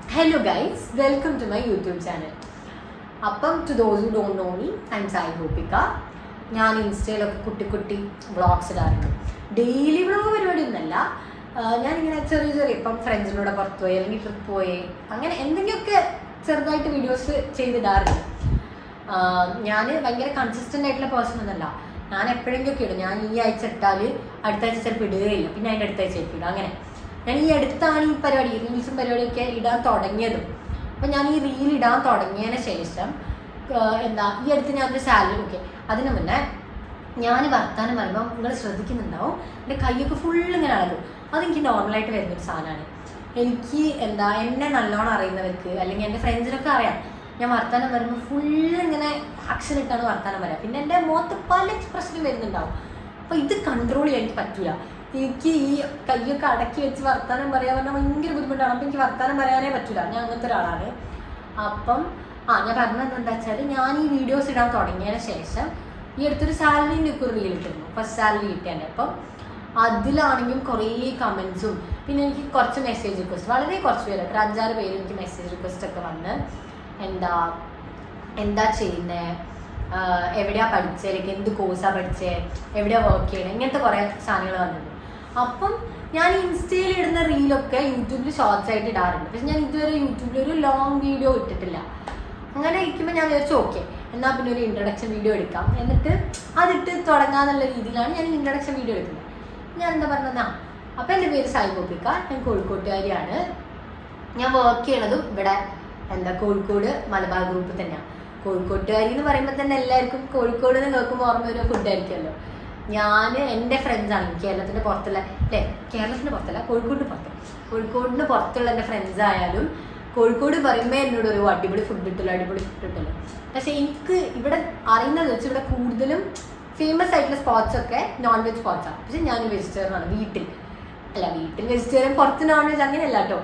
Hello guys, welcome to my YouTube channel. To those who don't know me, I'm Sai Gopika. ഞാൻ ഇൻസ്റ്റയിലൊക്കെ കുട്ടി vlogs ഇടാറുണ്ട്. Daily vlog പരിപാടിയൊന്നുമല്ല. ഞാനിങ്ങനെ ചെറിയ ഇപ്പം ഫ്രണ്ട്സിനോട് പുറത്ത് പോയി അല്ലെങ്കിൽ ട്രിപ്പ് പോയി അങ്ങനെ എന്തെങ്കിലുമൊക്കെ ചെറുതായിട്ട് വീഡിയോസ് ചെയ്തിടാറുണ്ട്. ഞാൻ ഭയങ്കര കൺസിസ്റ്റൻ്റ് ആയിട്ടുള്ള പേഴ്സൺ ഒന്നല്ല. ഞാൻ എപ്പോഴെങ്കിലൊക്കെ ഇടും. ഞാൻ ഈ ആഴ്ച ഇട്ടാൽ അടുത്ത ആഴ്ച ചിലപ്പോൾ ഇടുകയില്ല, പിന്നെ അതിൻ്റെ അടുത്ത ആഴ്ച ഇടും. അങ്ങനെ ഞാൻ ഈ അടുത്താണ് ഈ പരിപാടി റീൽസും പരിപാടിയൊക്കെ ഇടാൻ തുടങ്ങിയതും. അപ്പം ഞാൻ ഈ റീൽ ഇടാൻ തുടങ്ങിയതിന് ശേഷം ഈ അടുത്ത് ഞാനൊരു സാലറി അതിന് മുന്നേ ഞാൻ വർത്താനം പറയുമ്പോൾ നിങ്ങൾ ശ്രദ്ധിക്കുന്നുണ്ടാവും, എൻ്റെ കൈയൊക്കെ ഫുള്ള് ഇങ്ങനെ അളകും. അതെനിക്ക് നോർമലായിട്ട് വരുന്നൊരു സാധനമാണ്. എനിക്ക് എന്നെ നല്ലോണം അറിയുന്നവർക്ക് അല്ലെങ്കിൽ എൻ്റെ ഫ്രണ്ട്സിനൊക്കെ അറിയാം, ഞാൻ വർത്താനം പറയുമ്പോൾ ഫുള്ള് ഇങ്ങനെ ആക്ഷൻ ഇട്ടാണ് വർത്താനം പറയാം. പിന്നെ എൻ്റെ മുഖത്ത് പല എക്സ്പ്രഷനും വരുന്നുണ്ടാവും. അപ്പോൾ ഇത് കൺട്രോൾ ചെയ്യാൻ എനിക്ക് പറ്റില്ല. എനിക്ക് ഈ കൈയൊക്കെ അടക്കി വെച്ച് വർത്താനം പറയാൻ പറഞ്ഞാൽ ഭയങ്കര ബുദ്ധിമുട്ടാണ്. അപ്പം എനിക്ക് വർത്താനം പറയാനേ പറ്റില്ല. ഞാൻ അങ്ങനത്തെ ഒരാളാണ്. അപ്പം ഞാൻ പറഞ്ഞത് എന്താ വെച്ചാൽ, ഞാൻ ഈ വീഡിയോസ് ഇടാൻ തുടങ്ങിയതിന് ശേഷം ഈ അടുത്തൊരു സാലറിൻ്റെ ഒക്കെ ഒരു റീൽ ഇട്ടിരുന്നു, ഫസ്റ്റ് സാലറി കിട്ടിയാൽ. അപ്പം അതിലാണെങ്കിലും കുറേ കമൻസും പിന്നെ എനിക്ക് കുറച്ച് മെസ്സേജ് റിക്വസ്റ്റ്, വളരെ കുറച്ച് പേര്, ഒരു 5-6 പേര് എനിക്ക് മെസ്സേജ് റിക്വസ്റ്റ് ഒക്കെ വന്ന് എന്താ ചെയ്യുന്നത്, എവിടെയാണ് പഠിച്ചത്, അല്ലെങ്കിൽ എന്ത് കോഴ്സാണ് പഠിച്ചത്, എവിടെയാണ് വർക്ക് ചെയ്യണത്, ഇങ്ങനത്തെ കുറേ സാധനങ്ങൾ വന്നിട്ടുണ്ട്. അപ്പം ഞാൻ ഇൻസ്റ്റയിൽ ഇടുന്ന റീലൊക്കെ യൂട്യൂബിൽ ഷോർട്സ് ആയിട്ട് ഇടാറുണ്ട്. പക്ഷെ ഞാൻ ഇതുവരെ യൂട്യൂബിൽ ഒരു ലോങ് വീഡിയോ ഇട്ടിട്ടില്ല. അങ്ങനെ ഇരിക്കുമ്പോൾ ഞാൻ വിചാരിച്ചു എന്നാൽ പിന്നെ ഒരു ഇൻട്രഡക്ഷൻ വീഡിയോ എടുക്കാം, എന്നിട്ട് അതിട്ട് തുടങ്ങാന്നുള്ള രീതിയിലാണ് ഞാൻ ഇൻട്രഡക്ഷൻ വീഡിയോ എടുക്കുന്നത്. ഞാൻ എന്താ പറഞ്ഞത്, അപ്പം എൻ്റെ പേര് സായി ഗോപിക, ഞാൻ കോഴിക്കോട്ടുകാരിയാണ്. ഞാൻ വർക്ക് ചെയ്യണതും ഇവിടെ കോഴിക്കോട് മലബാർ ഗ്രൂപ്പ് തന്നെയാണ്. കോഴിക്കോട്ടുകാരി എന്ന് പറയുമ്പോൾ തന്നെ എല്ലാവർക്കും കോഴിക്കോട് നിന്ന് കേൾക്കുമ്പോൾ ഓർമ്മ ഒരു ഫുഡായിരിക്കുമല്ലോ. ഞാൻ എൻ്റെ ഫ്രണ്ട്സാണ് കേരളത്തിൻ്റെ പുറത്തുള്ള, കേരളത്തിൻ്റെ പുറത്തല്ല, കോഴിക്കോടിന് പുറത്തുള്ള എൻ്റെ ഫ്രണ്ട്സ് ആയാലും കോഴിക്കോട് പറയുമ്പോൾ എന്നോട് ഒരു അടിപൊളി ഫുഡ് കിട്ടില്ല. പക്ഷെ എനിക്ക് ഇവിടെ അറിയുന്നത് വെച്ച് ഇവിടെ കൂടുതലും ഫേമസ് ആയിട്ടുള്ള സ്പോട്ട്സ് ഒക്കെ നോൺ വെജ് സ്പോട്ട്സാണ്. പക്ഷെ ഞാൻ വെജിറ്റേറിയനാണ്. വീട്ടിൽ വെജിറ്റേറിയൻ, പുറത്ത് നോൺ വെജ് അങ്ങനെയല്ല കേട്ടോ.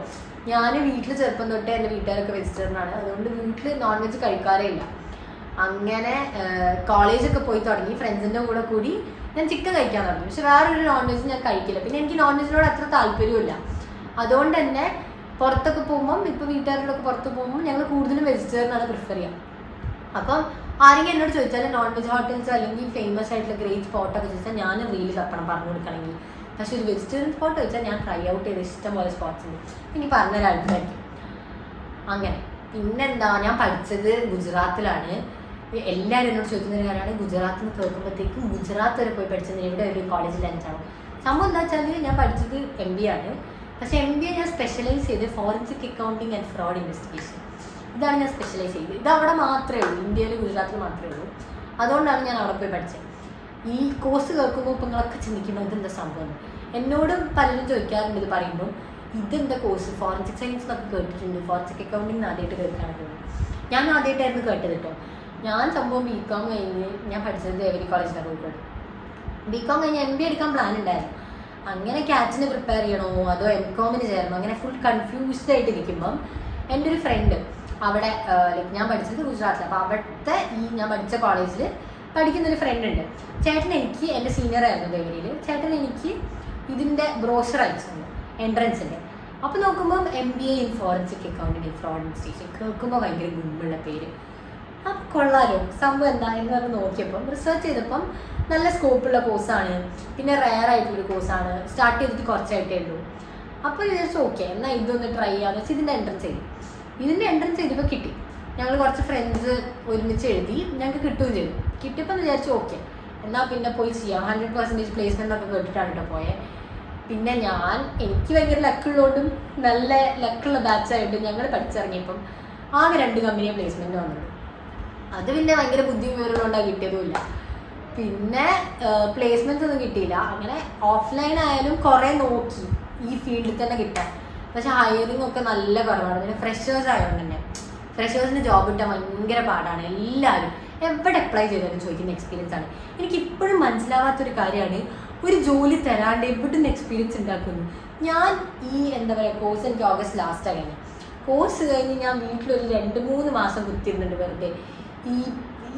ഞാൻ വീട്ടിൽ ചെറുപ്പം തൊട്ടേ എൻ്റെ വീട്ടുകാരൊക്കെ വെജിറ്റേറിയനാണ്. അതുകൊണ്ട് വീട്ടിൽ നോൺ വെജ് കഴിക്കാറേ ഇല്ല. അങ്ങനെ കോളേജൊക്കെ പോയി തുടങ്ങി ഫ്രണ്ട്സിൻ്റെ കൂടി ഞാൻ ചിക്കൻ കഴിക്കാൻ തുടങ്ങി. പക്ഷെ വേറൊരു നോൺ വെജ് ഞാൻ കഴിക്കില്ല. പിന്നെ എനിക്ക് നോൺ വെജിനോട് അത്ര താല്പര്യമില്ല. അതുകൊണ്ട് തന്നെ പുറത്തൊക്കെ പോകുമ്പം, ഇപ്പോൾ വീട്ടുകാരോടൊക്കെ പുറത്ത് പോകുമ്പോൾ ഞങ്ങൾ കൂടുതലും വെജിറ്റേറിയനാണ് പ്രിഫർ ചെയ്യുക. അപ്പം ആരെങ്കിലും എന്നോട് ചോദിച്ചാൽ നോൺ വെജ് ഹോട്ടൽസ് അല്ലെങ്കിൽ ഫേമസ് ആയിട്ടുള്ള ഗ്രേറ്റ് സ്പോട്ടൊക്കെ ചോദിച്ചാൽ ഞാൻ റീല് തപ്പണം പറഞ്ഞു കൊടുക്കണമെങ്കിൽ. പക്ഷെ ഒരു വെജിറ്റേറിയൻ സ്പോട്ട് ചോദിച്ചാൽ ഞാൻ ട്രൈ ഔട്ട് ചെയ്ത് ഇഷ്ടംപോലെ സ്പോട്ട്സ് ഉണ്ട്, എനിക്ക് പറഞ്ഞൊരാൾക്കായിരിക്കും. അങ്ങനെ പിന്നെന്താ, ഞാൻ പഠിച്ചത് ഗുജറാത്തിലാണ്. എല്ലാവരും എന്നോട് ചോദിക്കുന്ന ഒരു കാര്യമാണ്, ഗുജറാത്തിൽ നിന്ന് കേൾക്കുമ്പോഴത്തേക്കും ഗുജറാത്ത് വരെ പോയി പഠിച്ചത് എവിടെ ഒരു കോളേജിൽ അഞ്ചാവും. സംഭവം എന്താ വെച്ചാൽ, ഞാൻ പഠിച്ചത് MBA ആണ്. പക്ഷേ MBA ഞാൻ സ്പെഷ്യലൈസ് ചെയ്ത് forensic accounting and fraud investigation. ഇതാണ് ഞാൻ സ്പെഷ്യലൈസ് ചെയ്തത്. ഇത് അവിടെ മാത്രമേ ഉള്ളൂ, ഇന്ത്യയിൽ ഗുജറാത്തിൽ മാത്രമേ ഉള്ളൂ. അതുകൊണ്ടാണ് ഞാൻ അവിടെ പോയി പഠിച്ചത്. ഈ കോഴ്സ് കേൾക്കുമ്പോൾ ഇപ്പം നിങ്ങളൊക്കെ ചിന്തിക്കുമ്പോൾ ഇതെന്താ സംഭവം. എന്നോടും പലരും ചോദിക്കാറുണ്ട് ഇത് പറയുമ്പം, ഇതെന്താ കോഴ്സ്, ഫോറൻസിക് സയൻസ് എന്നൊക്കെ കേട്ടിട്ടുണ്ട്, ഫോറൻസിക് അക്കൗണ്ടിങ് ആദ്യമായിട്ട് കേൾക്കാനൊക്കെ. ഞാൻ ആദ്യമായിട്ടായിരുന്നു കേട്ടത് കേട്ടോ. ഞാൻ സംഭവം BCom കഴിഞ്ഞ് ഞാൻ പഠിച്ചത് ദേവരി കോളേജിലാണ്, കോഴിക്കോട്. BCom കഴിഞ്ഞ് MBA എടുക്കാൻ പ്ലാൻ ഉണ്ടായിരുന്നു. അങ്ങനെ ക്യാറ്റിന് പ്രിപ്പയർ ചെയ്യണോ അതോ MCOമിന് ചേരണോ, അങ്ങനെ ഫുൾ കൺഫ്യൂസ്ഡ് ആയിട്ട് ഇരിക്കുമ്പം എൻ്റെ ഒരു ഫ്രണ്ട് അവിടെ, ഞാൻ പഠിച്ചത് ഗുജറാത്തിൽ, അപ്പോൾ അവിടുത്തെ ഞാൻ പഠിച്ച കോളേജിൽ പഠിക്കുന്നൊരു ഫ്രണ്ട് ഉണ്ട്. ചേട്ടൻ എനിക്ക്, എൻ്റെ സീനിയർ ആയിരുന്നു ദേവരിയിൽ, ചേട്ടൻ എനിക്ക് ഇതിൻ്റെ ബ്രോഷർ അയച്ചിട്ടുണ്ട് എൻട്രൻസിൻ്റെ. അപ്പോൾ നോക്കുമ്പം MBA in forensic accounting and fraud investigation കേൾക്കുമ്പോൾ ഭയങ്കര ഗുമ്മുള്ള പേര്. അപ്പം കൊള്ളാലോ സംഭവം എന്താ എന്ന് പറഞ്ഞ് നോക്കിയപ്പം റിസർച്ച് ചെയ്തപ്പം നല്ല സ്കോപ്പുള്ള കോഴ്സാണ്, പിന്നെ റെയർ ആയിട്ടുള്ളൊരു കോഴ്സാണ്, സ്റ്റാർട്ട് ചെയ്തിട്ട് കുറച്ചായിട്ടേ ഉള്ളൂ. അപ്പോൾ വിചാരിച്ചു എന്നാൽ ഇതൊന്ന് ട്രൈ ചെയ്യാമെന്ന് വെച്ചാൽ ഇതിൻ്റെ എൻട്രൻസ് ചെയ്തപ്പോൾ കിട്ടി. ഞങ്ങൾ കുറച്ച് ഫ്രണ്ട്സ് ഒരുമിച്ച് എഴുതി, ഞങ്ങൾക്ക് കിട്ടുകയും ചെയ്തു. കിട്ടിയപ്പോൾ വിചാരിച്ചു എന്നാൽ പിന്നെ പോയി ചെയ്യാം. 100% പ്ലേസ്മെൻ്റ് ഒക്കെ കേട്ടിട്ടാണ് കേട്ടോ പോയത്. പിന്നെ എനിക്ക് ഭയങ്കര ലക്കുള്ളതുകൊണ്ടും നല്ല ലക്കുള്ള ബാച്ചായിട്ട് ഞങ്ങൾ പഠിച്ചിറങ്ങിയപ്പം ആകെ 2 കമ്പനിയെ പ്ലേസ്മെൻറ്റ് വന്നത്. അത് പിന്നെ ഭയങ്കര ബുദ്ധി വിവരങ്ങളുണ്ടായി കിട്ടിയതുമില്ല. പിന്നെ പ്ലേസ്മെൻറ്റ്സ് ഒന്നും കിട്ടിയില്ല. അങ്ങനെ ഓഫ്ലൈൻ ആയാലും കുറേ നോക്കി ഈ ഫീൽഡിൽ തന്നെ കിട്ടാൻ. പക്ഷെ ഹയറിംഗ് ഒക്കെ നല്ല കുറവാണ്. പിന്നെ ഫ്രഷേഴ്സ് ആയതുകൊണ്ട് തന്നെ ഫ്രഷേഴ്സിന് ജോബ് കിട്ടാൻ ഭയങ്കര പാടാണ്. എല്ലാവരും എവിടെ അപ്ലൈ ചെയ്താലും ചോദിക്കുന്ന എക്സ്പീരിയൻസ് ആണ്. എനിക്കിപ്പോഴും മനസ്സിലാവാത്തൊരു കാര്യമാണ്, ഒരു ജോലി തരാണ്ട് എവിടെ നിന്ന് എക്സ്പീരിയൻസ് ഉണ്ടാക്കുന്നു. ഞാൻ കോഴ്സ് എനിക്ക് ഓഗസ്റ്റ് ലാസ്റ്റാണ് കഴിഞ്ഞു. കോഴ്സ് കഴിഞ്ഞ് ഞാൻ വീട്ടിലൊരു 2-3 മാസം കുത്തിയിരുന്നുണ്ട് വെറുതെ.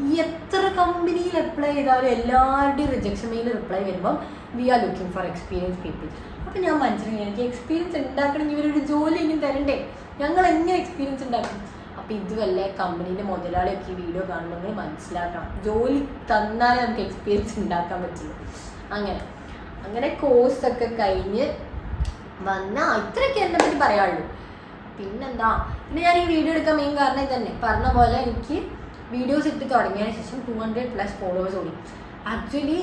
ഈ എത്ര കമ്പനിയിൽ അപ്ലൈ ചെയ്താലും എല്ലാവരുടെയും റിജക്ഷൻ മെയിൽ റിപ്ലൈ വരുമ്പം we are looking for experience people. അപ്പം ഞാൻ മനസ്സിലാക്കി, എനിക്ക് എക്സ്പീരിയൻസ് ഉണ്ടാക്കണമെങ്കിൽ ഇവരൊരു ജോലി എങ്കിലും തരണ്ടേ. ഞങ്ങൾ എങ്ങനെ എക്സ്പീരിയൻസ് ഉണ്ടാക്കും? അപ്പം ഇതുവല്ല കമ്പനീൻ്റെ മുതലാളിയൊക്കെ ഈ വീഡിയോ കാണുമ്പോൾ നിങ്ങൾ മനസ്സിലാക്കണം, ജോലി തന്നാലേ നമുക്ക് എക്സ്പീരിയൻസ് ഉണ്ടാക്കാൻ പറ്റുള്ളൂ. അങ്ങനെ കോഴ്സൊക്കെ കഴിഞ്ഞ് വന്നാൽ ഇത്രയൊക്കെ എന്നെ പറ്റി പറയാനുള്ളൂ. പിന്നെ ഞാൻ ഈ വീഡിയോ എടുക്കാൻ മെയിൻ കാരണം ഇതന്നെ, പറഞ്ഞ പോലെ എനിക്ക് വീഡിയോസ് ഇട്ട് തുടങ്ങിയതിന് ശേഷം 200+ ഫോളോവേഴ്സ് ഓടി. ആക്ച്വലി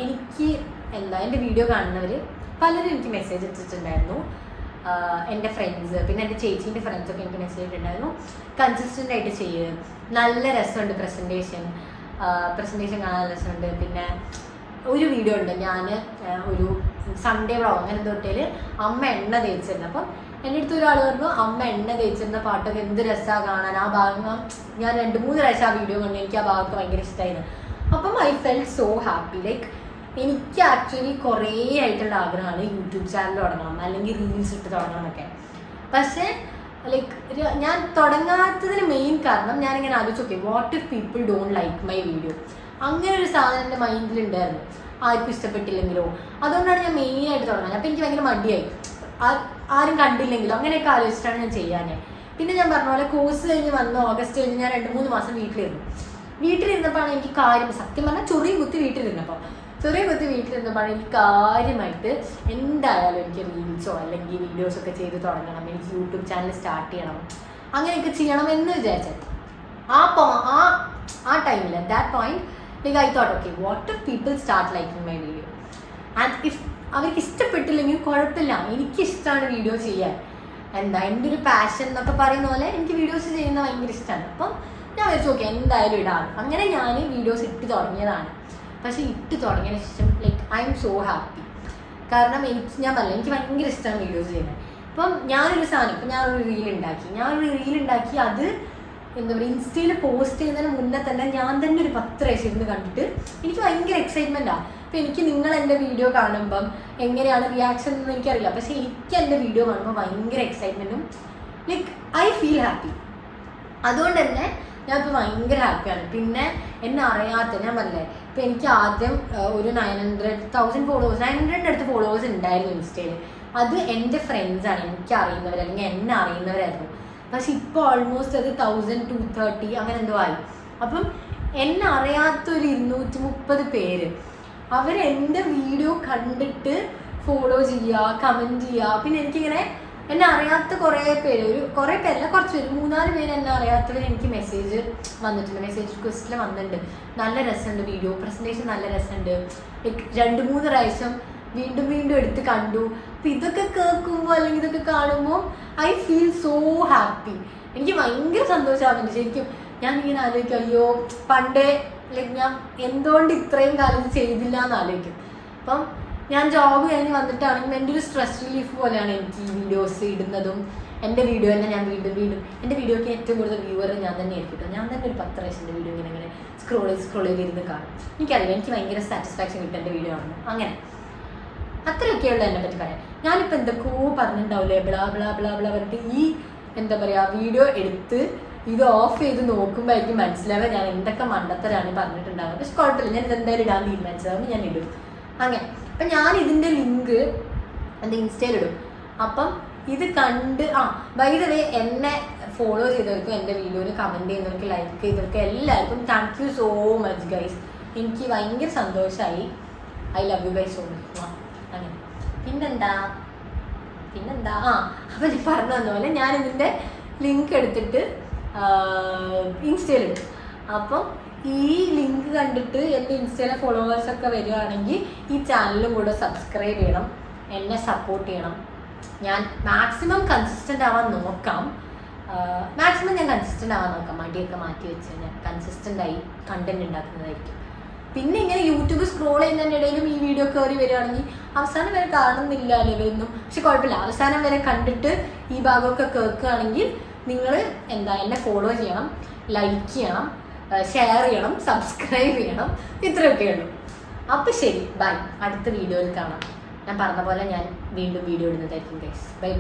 എനിക്ക് എൻ്റെ വീഡിയോ കാണുന്നവർ പലരും എനിക്ക് മെസ്സേജ് ഇട്ടിട്ടുണ്ടായിരുന്നു. എൻ്റെ ഫ്രണ്ട്സ്, പിന്നെ എൻ്റെ ചേച്ചീൻ്റെ ഫ്രണ്ട്സൊക്കെ എനിക്ക് മെസ്സേജ് ഇട്ടിട്ടുണ്ടായിരുന്നു, കൺസിസ്റ്റൻ്റ് ആയിട്ട് ചെയ്യുക, നല്ല രസമുണ്ട് പ്രസൻറ്റേഷൻ കാണാൻ രസമുണ്ട്. പിന്നെ ഒരു വീഡിയോ ഉണ്ട്, ഞാൻ ഒരു സൺഡേ വ്ളോഗ് അങ്ങനെ തൊട്ടേൽ അമ്മ എണ്ണ തേച്ചിരുന്നു. അപ്പം എൻ്റെ അടുത്ത് ഒരാൾ പറഞ്ഞു, അമ്മ എണ്ണ തേച്ചിരുന്ന പാട്ടൊക്കെ എന്ത് രസമാണ് കാണാൻ. ആ ഭാഗം ഞാൻ 2-3 പ്രാവശ്യം ആ വീഡിയോ കണ്ടു, എനിക്ക് ആ ഭാഗമൊക്കെ ഭയങ്കര ഇഷ്ടമായിരുന്നു. അപ്പം I felt so happy. Like എനിക്ക് ആക്ച്വലി കുറേ ആയിട്ടുള്ള ആഗ്രഹമാണ് യൂട്യൂബ് ചാനൽ തുടങ്ങണം, അല്ലെങ്കിൽ റീൽസ് ഇട്ട് തുടങ്ങണം എന്നൊക്കെ. പക്ഷേ ലൈക്ക് ഞാൻ തുടങ്ങാത്തതിന് മെയിൻ കാരണം ഞാനിങ്ങനെ ആലോചിച്ച് നോക്കി, what if people don't like my video? അങ്ങനെ ഒരു സാധനം എൻ്റെ മൈൻഡിലുണ്ടായിരുന്നു, ആർക്കും ഇഷ്ടപ്പെട്ടില്ലെങ്കിലോ. അതുകൊണ്ടാണ് ഞാൻ മെയിനായിട്ട് തുടങ്ങുന്നത്. അപ്പം എനിക്ക് ഭയങ്കര മടിയായി, ആരും കണ്ടില്ലെങ്കിലോ അങ്ങനെയൊക്കെ ആലോചിച്ചിട്ടാണ് ഞാൻ ചെയ്യാൻ. പിന്നെ ഞാൻ പറഞ്ഞ പോലെ കോഴ്സ് കഴിഞ്ഞ് വന്ന് ഓഗസ്റ്റ് കഴിഞ്ഞ് ഞാൻ 2-3 മാസം വീട്ടിലിരുന്നപ്പോഴാണ് എനിക്ക് കാര്യം, സത്യം പറഞ്ഞാൽ ചൊറിയ കുത്തി വീട്ടിലിരുന്നപ്പോഴാണ് എനിക്ക് കാര്യമായിട്ട് എന്തായാലും എനിക്ക് റീൽസോ അല്ലെങ്കിൽ വീഡിയോസൊക്കെ ചെയ്ത് തുടങ്ങണം, എനിക്ക് യൂട്യൂബ് ചാനൽ സ്റ്റാർട്ട് ചെയ്യണം, അങ്ങനെയൊക്കെ ചെയ്യണം എന്ന് വിചാരിച്ചത്. ആ ടൈമിൽ that point like I thought, okay what if people start liking my video and if അവർക്ക് ഇഷ്ടപ്പെട്ടില്ലെങ്കിൽ കുഴപ്പമില്ല, എനിക്കിഷ്ടമാണ് വീഡിയോ ചെയ്യാൻ. എൻ്റെ ഒരു പാഷൻ എന്നൊക്കെ പറയുന്ന പോലെ എനിക്ക് വീഡിയോസ് ചെയ്യുന്നത് ഭയങ്കര ഇഷ്ടമാണ്. അപ്പം ഞാൻ വെച്ച് നോക്കി എന്തായാലും ഇടാം. അങ്ങനെ ഞാൻ വീഡിയോസ് ഇട്ട് തുടങ്ങിയതാണ്. പക്ഷേ ഇട്ട് തുടങ്ങിയതിന് ശേഷം like I M so happy. കാരണം ഞാൻ എനിക്ക് ഭയങ്കര ഇഷ്ടമാണ് വീഡിയോസ് ചെയ്യുന്നത്. ഇപ്പം ഞാനൊരു സാധനം, ഇപ്പം ഞാനൊരു റീൽ ഉണ്ടാക്കി അത് എന്താ പറയുക, ഇൻസ്റ്റയിൽ പോസ്റ്റ് ചെയ്യുന്നതിന് മുന്നേ തന്നെ ഞാൻ തന്നെ ഒരു 10 പ്രാവശ്യം ഇരുന്ന് കണ്ടിട്ട് എനിക്ക് ഭയങ്കര എക്സൈറ്റ്മെൻറ്റാണ്. അപ്പോൾ എനിക്ക് നിങ്ങൾ എൻ്റെ വീഡിയോ കാണുമ്പം എങ്ങനെയാണ് റിയാക്ഷൻ എന്ന് എനിക്കറിയില്ല, പക്ഷേ എനിക്ക് എൻ്റെ വീഡിയോ കാണുമ്പോൾ ഭയങ്കര എക്സൈറ്റ്മെൻറ്റും ലൈക്ക് ഐ ഫീൽ ഹാപ്പി. അതുകൊണ്ട് തന്നെ ഞാനിപ്പോൾ ഭയങ്കര ഹാപ്പിയാണ്. പിന്നെ എന്നെ അറിയാത്ത, ഞാൻ പറഞ്ഞില്ലേ, ഇപ്പോൾ എനിക്ക് ആദ്യം ഒരു 900,000 ഫോളോവേഴ്സ്, 900 അടുത്ത് ഫോളോവേഴ്സ് ഉണ്ടായിരുന്നു ഇൻസ്റ്റയിൽ. അത് എൻ്റെ ഫ്രണ്ട്സാണ്, എനിക്ക് അറിയുന്നവർ അല്ലെങ്കിൽ എന്നെ അറിയുന്നവരായിരുന്നു. പക്ഷെ ഇപ്പോൾ ഓൾമോസ്റ്റ് അത് 1,230 അങ്ങനെ എന്തോ ആയി. അപ്പം എന്നെ അറിയാത്തൊരു 230 പേര് അവരെൻ്റെ വീഡിയോ കണ്ടിട്ട് ഫോളോ ചെയ്യുക, കമൻറ്റ് ചെയ്യുക. പിന്നെ എനിക്കിങ്ങനെ എന്നെ അറിയാത്ത കുറേ പേരല്ല, കുറച്ച് പേര്, 3-4 പേര് എന്നെ അറിയാത്തവർ എനിക്ക് മെസ്സേജ് വന്നിട്ടുണ്ട്, മെസ്സേജ് റിക്വസ്റ്റിൽ വന്നിട്ടുണ്ട്, നല്ല രസമുണ്ട് വീഡിയോ, പ്രസൻറ്റേഷൻ നല്ല രസമുണ്ട്, ലൈക്ക് 2-3 പ്രാവശ്യം വീണ്ടും എടുത്ത് കണ്ടു. അപ്പം ഇതൊക്കെ കേൾക്കുമ്പോൾ അല്ലെങ്കിൽ ഇതൊക്കെ കാണുമ്പോൾ ഐ ഫീൽ സോ ഹാപ്പി. എനിക്ക് ഭയങ്കര സന്തോഷമാവുന്നുണ്ട് ശരിക്കും. ഞാനിങ്ങനെ ആലോചിക്കും, അയ്യോ പണ്ടേ ലൈക്ക് ഞാൻ എന്തുകൊണ്ട് ഇത്രയും കാലം ചെയ്തില്ല എന്ന് ആലോചിക്കും. അപ്പം ഞാൻ ജോബ് കഴിഞ്ഞ് വന്നിട്ടാണെങ്കിൽ എൻ്റെ ഒരു സ്ട്രെസ് റിലീഫ് പോലെയാണ് എനിക്ക് ഈ വീഡിയോസ് ഇടുന്നതും. എൻ്റെ വീഡിയോ തന്നെ ഞാൻ വീണ്ടും എൻ്റെ വീഡിയോയ്ക്ക് ഏറ്റവും കൂടുതൽ വ്യൂവർ ഞാൻ തന്നെ ആയിരിക്കും. ഞാൻ തന്നെ ഒരു 10 പ്രാവശ്യം വീഡിയോ ഇങ്ങനെ സ്ക്രോൾ ചെയ്തിരുന്ന് കാണും. എനിക്കറിയാം, എനിക്ക് ഭയങ്കര സാറ്റിസ്ഫാക്ഷൻ കിട്ടും എൻ്റെ വീഡിയോ കാണുമ്പോൾ. അങ്ങനെ അത്രയൊക്കെയുള്ള എന്നെ പറ്റി പറയാം. ഞാനിപ്പോൾ എന്തൊക്കെയോ പറഞ്ഞിട്ടുണ്ടാവില്ലേ, ബ്ലാ പറഞ്ഞിട്ട് ഈ എന്താ പറയുക വീഡിയോ എടുത്ത് ഇത് ഓഫ് ചെയ്ത് നോക്കുമ്പോഴായിരിക്കും മനസ്സിലാവുക ഞാൻ എന്തൊക്കെ മണ്ടത്തരാണ് പറഞ്ഞിട്ടുണ്ടാവുക. പക്ഷെ കുഴപ്പമില്ല, ഞാൻ ഇതെന്തായാലും ഇടാൻ തീരുമാനിച്ചതാകുമ്പോൾ ഞാൻ ഇടും. അങ്ങനെ അപ്പം ഞാൻ ഇതിൻ്റെ ലിങ്ക് എൻ്റെ ഇൻസ്റ്റയിലിടും. അപ്പം ഇത് കണ്ട് ബൈ ദ വേ എന്നെ ഫോളോ ചെയ്തവർക്കും എൻ്റെ വീഡിയോയിൽ കമൻറ്റ് ചെയ്യുന്നവർക്ക് ലൈക്ക് ചെയ്തവർക്ക് എല്ലാവർക്കും thank you so much guys. എനിക്ക് ഭയങ്കര സന്തോഷമായി. I love you guys so much. അങ്ങനെ പിന്നെന്താ അപ്പം ഞാൻ പറഞ്ഞു തന്ന പോലെ ഞാൻ ഇതിൻ്റെ ലിങ്ക് എടുത്തിട്ട് ഇൻസ്റ്റയിലിടും. അപ്പം ഈ ലിങ്ക് കണ്ടിട്ട് എൻ്റെ ഇൻസ്റ്റയിലെ ഫോളോവേഴ്സൊക്കെ വരികയാണെങ്കിൽ ഈ ചാനലും കൂടെ സബ്സ്ക്രൈബ് ചെയ്യണം, എന്നെ സപ്പോർട്ട് ചെയ്യണം. ഞാൻ മാക്സിമം കൺസിസ്റ്റൻ്റ് ആവാൻ നോക്കാം. മടിയൊക്കെ മാറ്റി വെച്ച് ഞാൻ കൺസിസ്റ്റൻ്റായി കണ്ടന്റ് ഉണ്ടാക്കുന്നതായിരിക്കും. പിന്നെ ഇങ്ങനെ യൂട്യൂബ് സ്ക്രോൾ ചെയ്യുന്നതിൻ്റെ ഇടയിലും ഈ വീഡിയോ കയറി വരികയാണെങ്കിൽ അവസാനം വരെ കാണുന്നില്ല ഇവരൊന്നും. പക്ഷെ കുഴപ്പമില്ല, അവസാനം വരെ കണ്ടിട്ട് ഈ ഭാഗമൊക്കെ കേൾക്കുകയാണെങ്കിൽ നിങ്ങൾ എന്നെ ഫോളോ ചെയ്യണം, ലൈക്ക് ചെയ്യണം, ഷെയർ ചെയ്യണം, സബ്സ്ക്രൈബ് ചെയ്യണം. ഇത്രയൊക്കെ ഉള്ളൂ. അപ്പം ശരി, ബൈ. അടുത്ത വീഡിയോയിൽ കാണാം. ഞാൻ പറഞ്ഞ പോലെ ഞാൻ വീണ്ടും വീഡിയോ ഇടുന്നതായിരിക്കും ഗൈസ്. ബൈ.